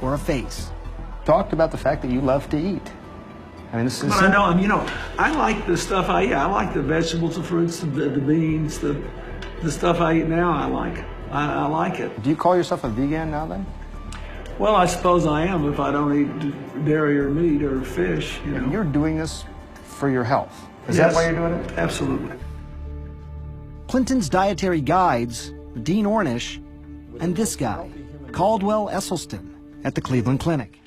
or a face. Talked about the fact that you love to eat. I mean, this is. But I know, you know, I like the stuff I eat. I like the vegetables, the fruits, the beans, the stuff I eat now. I like it. I like it. Do you call yourself a vegan now then? Well, I suppose I am if I don't eat dairy or meat or fish. You know. You're doing this for your health. Is Yes, that why you're doing it? Absolutely. Clinton's dietary guides, Dean Ornish, and this guy, Caldwell Esselstyn, at the Cleveland Clinic.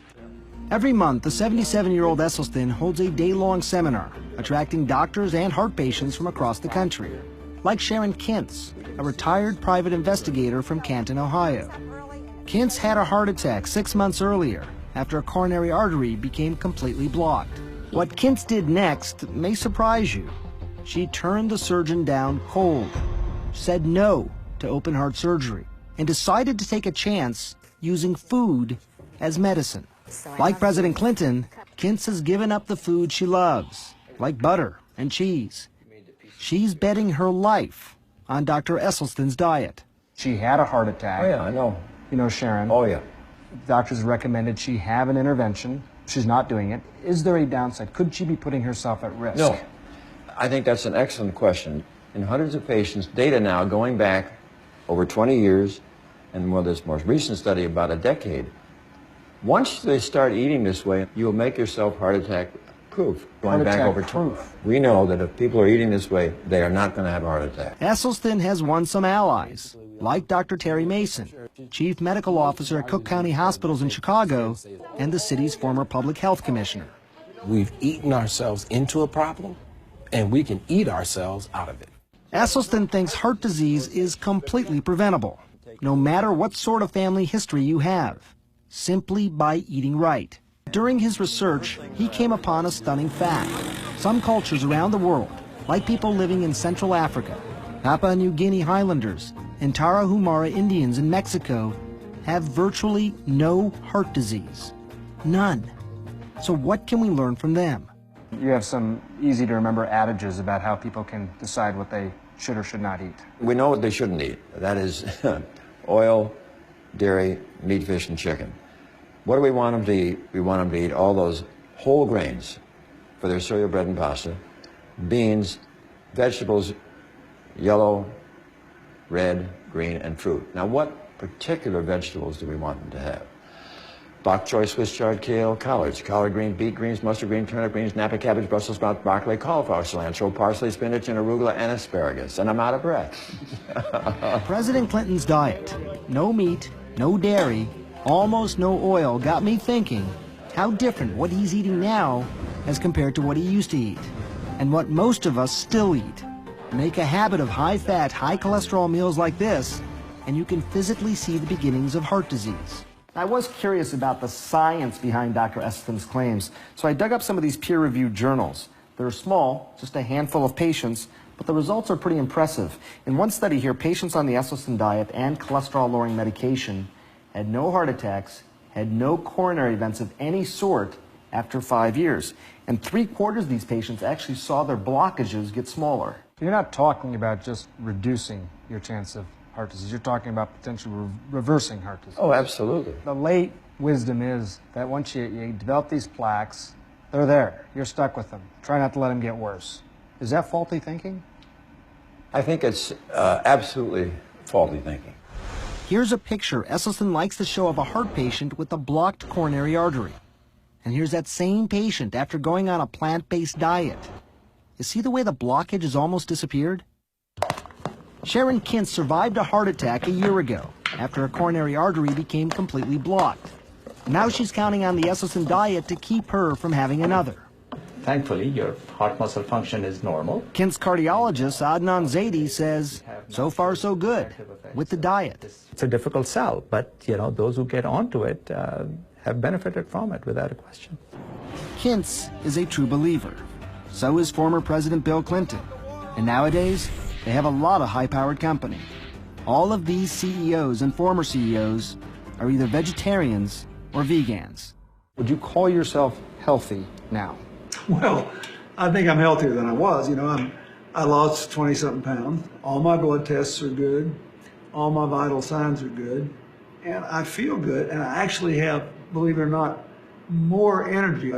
Every month, the 77-year-old Esselstyn holds a day-long seminar, attracting doctors and heart patients from across the country, like Sharon Kintz, a retired private investigator from Canton, Ohio. Kintz had a heart attack 6 months earlier after a coronary artery became completely blocked. What Kintz did next may surprise you. She turned the surgeon down cold, said no to open heart surgery, and decided to take a chance using food as medicine. Like President Clinton, Kintz has given up the food she loves, like butter and cheese. She's betting her life on Dr. Esselstyn's diet. She had a heart attack. Oh, yeah, I know. You know Sharon. Oh, yeah. Doctors recommended she have an intervention. She's not doing it. Is there a downside? Could she be putting herself at risk? No. I think that's an excellent question. In hundreds of patients, data now going back over 20 years, and well, this most recent study about a decade, once they start eating this way, you will make yourself heart attack proof. Going back over proof. We know that if people are eating this way, they are not going to have a heart attack. Esselstyn has won some allies, like Dr. Terry Mason, Chief Medical Officer at Cook County Hospitals in Chicago, and the city's former public health commissioner. We've eaten ourselves into a problem, and we can eat ourselves out of it. Esselstyn thinks heart disease is completely preventable, no matter what sort of family history you have, simply by eating right. During his research, he came upon a stunning fact. Some cultures around the world, like people living in Central Africa, Papua New Guinea Highlanders, and Tarahumara Indians in Mexico, have virtually no heart disease. None. So what can we learn from them? You have some easy-to-remember adages about how people can decide what they should or should not eat. We know what they shouldn't eat. That is oil, dairy, meat, fish, and chicken. What do we want them to eat? We want them to eat all those whole grains for their cereal, bread, and pasta, beans, vegetables, yellow, red, green, and fruit. Now, what particular vegetables do we want them to have? Bok choy, Swiss chard, kale, collards, collard green, beet greens, mustard green, turnip greens, Napa cabbage, Brussels sprout, broccoli, cauliflower, cilantro, parsley, spinach, and arugula, and asparagus. And I'm out of breath. President Clinton's diet, no meat, no dairy, almost no oil, got me thinking how different what he's eating now as compared to what he used to eat, and what most of us still eat. Make a habit of high-fat, high-cholesterol meals like this, and you can physically see the beginnings of heart disease. I was curious about the science behind Dr. Esselstyn's claims, so I dug up some of these peer-reviewed journals. They're small, just a handful of patients, but the results are pretty impressive. In one study here, patients on the Esselstyn diet and cholesterol-lowering medication had no heart attacks, had no coronary events of any sort after 5 years. And 3/4 of these patients actually saw their blockages get smaller. You're not talking about just reducing your chance of heart disease. You're talking about potentially reversing heart disease. Oh, absolutely. The late wisdom is that once you develop these plaques, they're there. You're stuck with them. Try not to let them get worse. Is that faulty thinking? I think it's absolutely faulty thinking. Here's a picture Esselstyn likes to show of a heart patient with a blocked coronary artery. And here's that same patient after going on a plant-based diet. You see the way the blockage has almost disappeared? Sharon Kintz survived a heart attack a year ago after a coronary artery became completely blocked. Now she's counting on the Esselstyn diet to keep her from having another. Thankfully, your heart muscle function is normal. Kint's cardiologist, Adnan Zaidi, says so far so good with the diet. It's a difficult sell, but those who get onto it have benefited from it without a question. Kintz is a true believer. So is former President Bill Clinton. And nowadays, they have a lot of high-powered company. All of these CEOs and former CEOs are either vegetarians or vegans. Would you call yourself healthy now? Well, I think I'm healthier than I was. I lost 20-something pounds. All my blood tests are good. All my vital signs are good. And I feel good. And I actually have believe it or not, more energy.